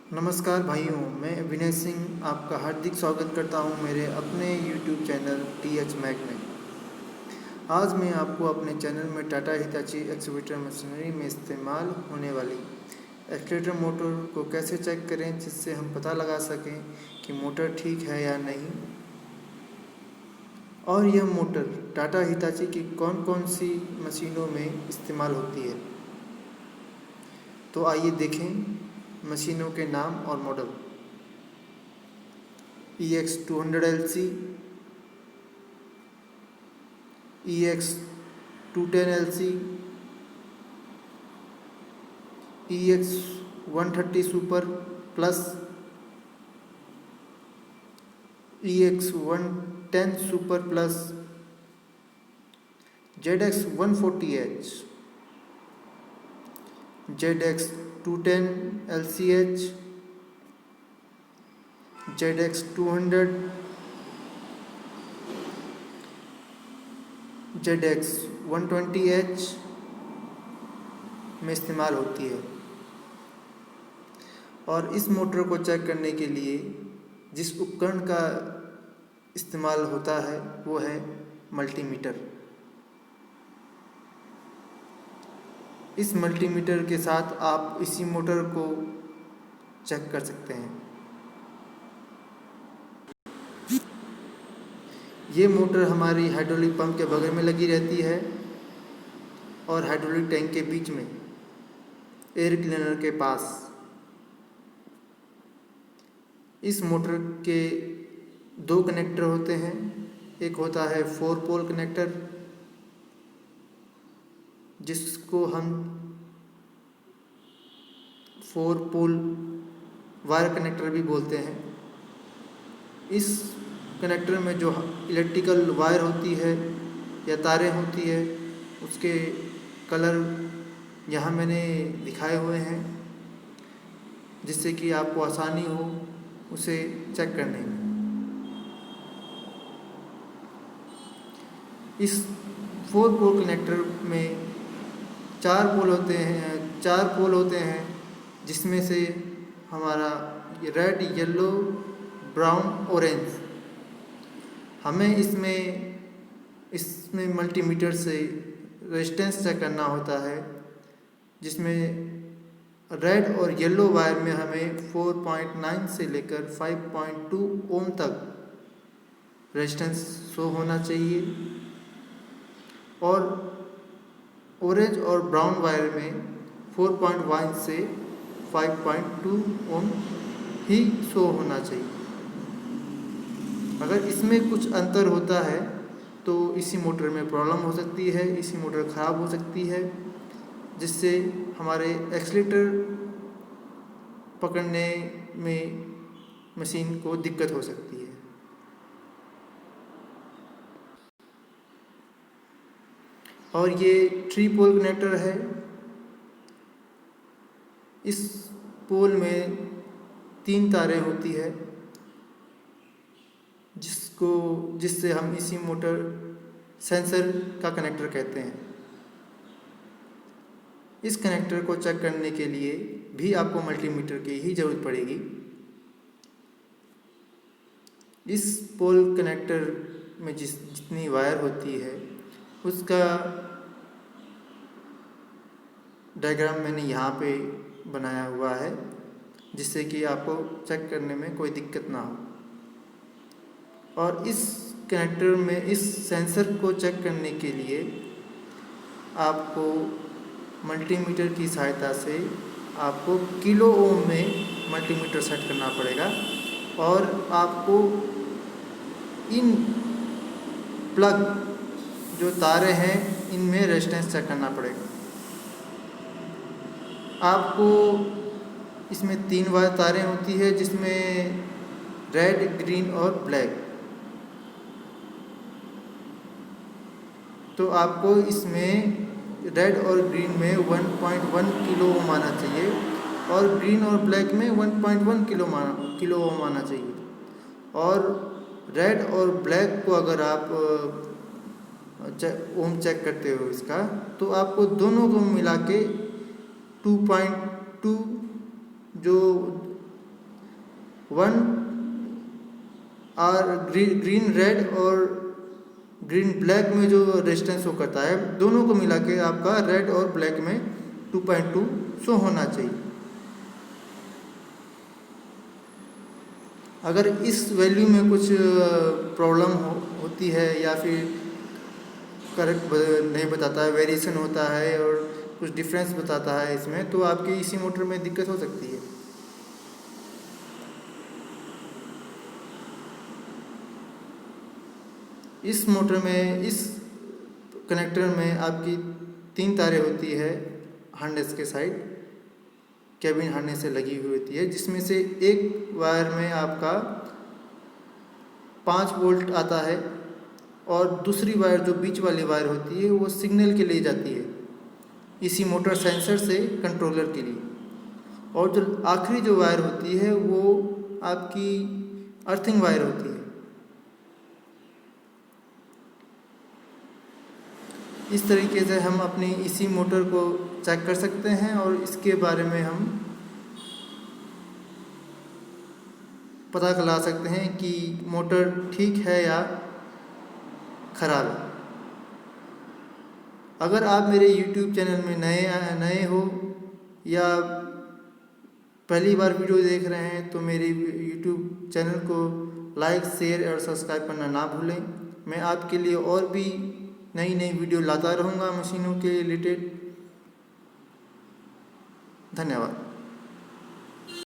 नमस्कार भाइयों, मैं विनय सिंह आपका हार्दिक स्वागत करता हूं मेरे अपने YouTube चैनल TH मैग में। आज मैं आपको अपने चैनल में टाटा हिताची एक्सकेवेटर मशीनरी में इस्तेमाल होने वाली एक्सकेवेटर मोटर को कैसे चेक करें, जिससे हम पता लगा सकें कि मोटर ठीक है या नहीं, और यह मोटर टाटा हिताची की कौन कौन सी मशीनों में इस्तेमाल होती है। तो आइए देखें मशीनों के नाम और model. EX200LC, EX210LC, EX130 super plus, EX110 super plus, ZX140H, ZX210LCH, ZX200, ZX120H में इस्तेमाल होती है। और इस मोटर को चेक करने के लिए जिस उपकरण का इस्तेमाल होता है वो है मल्टीमीटर। इस मल्टीमीटर के साथ आप इसी मोटर को चेक कर सकते हैं। ये मोटर हमारी हाइड्रोलिक पंप के बगल में लगी रहती है और हाइड्रोलिक टैंक के बीच में एयर क्लीनर के पास। इस मोटर के दो कनेक्टर होते हैं। एक होता है 4 पोल कनेक्टर, जिसको हम 4 पोल वायर कनेक्टर भी बोलते हैं। इस कनेक्टर में जो इलेक्ट्रिकल वायर होती है या तारें होती है, उसके कलर यहाँ मैंने दिखाए हुए हैं, जिससे कि आपको आसानी हो उसे चेक करने में। इस 4 पोल कनेक्टर में 4 पोल होते हैं, जिसमें से हमारा रेड, येलो, ब्राउन, ऑरेंज। हमें इसमें मल्टीमीटर से रेजिस्टेंस चेक करना होता है, जिसमें रेड और येलो वायर में हमें 4.9 से लेकर 5.2 ओम तक रेजिस्टेंस शो होना चाहिए, और ऑरेंज और ब्राउन वायर में 4.1 से 5.2 ओम ही शो होना चाहिए। अगर इसमें कुछ अंतर होता है तो इसी मोटर में प्रॉब्लम हो सकती है, इसी मोटर ख़राब हो सकती है, जिससे हमारे एक्सीलेटर पकड़ने में मशीन को दिक्कत हो सकती है। और ये 3 पोल कनेक्टर है। इस पोल में 3 तारें होती है, जिससे हम इसी मोटर सेंसर का कनेक्टर कहते हैं। इस कनेक्टर को चेक करने के लिए भी आपको मल्टीमीटर की ही ज़रूरत पड़ेगी। इस पोल कनेक्टर में जितनी वायर होती है उसका डायग्राम मैंने यहाँ पे बनाया हुआ है, जिससे कि आपको चेक करने में कोई दिक्कत ना हो। और इस कनेक्टर में इस सेंसर को चेक करने के लिए आपको मल्टीमीटर की सहायता से आपको किलो ओम में मल्टीमीटर सेट करना पड़ेगा, और आपको इन प्लग जो तारे हैं इनमें रेजिस्टेंस चेक करना पड़ेगा। आपको इसमें 3 वायर तारें होती है, जिसमें रेड, ग्रीन और ब्लैक। तो आपको इसमें रेड और ग्रीन में 1.1 किलो ओम आना चाहिए, और ग्रीन और ब्लैक में 1.1 किलो ओम आना चाहिए। और रेड और ब्लैक को अगर आप ओम चेक करते हो इसका, तो आपको दोनों को मिला के 2.2 जो 1 और ग्रीन रेड और ग्रीन ब्लैक में जो रेजिस्टेंस शो करता है, दोनों को मिला के आपका रेड और ब्लैक में 2.2 शो होना चाहिए। अगर इस वैल्यू में कुछ प्रॉब्लम होती है या फिर करेक्ट नहीं बताता है, वेरिएशन होता है और कुछ डिफरेंस बताता है इसमें, तो आपकी इसी मोटर में दिक्कत हो सकती है। इस मोटर में, इस कनेक्टर में आपकी 3 तारें होती है हार्नेस के साइड, कैबिन हार्नेस से लगी हुई होती है, जिसमें से एक वायर में आपका 5 वोल्ट आता है और दूसरी वायर जो बीच वाली वायर होती है वो सिग्नल के लिए जाती है इसी मोटर सेंसर से कंट्रोलर के लिए, और जो आखिरी जो वायर होती है वो आपकी अर्थिंग वायर होती है। इस तरीके से हम अपनी इसी मोटर को चेक कर सकते हैं और इसके बारे में हम पता लगा सकते हैं कि मोटर ठीक है या ख़राब है। अगर आप मेरे YouTube चैनल में नए हो या पहली बार वीडियो देख रहे हैं तो मेरे YouTube चैनल को लाइक, शेयर और सब्सक्राइब करना ना भूलें। मैं आपके लिए और भी नई वीडियो लाता रहूँगा मशीनों के रिलेटेड। धन्यवाद।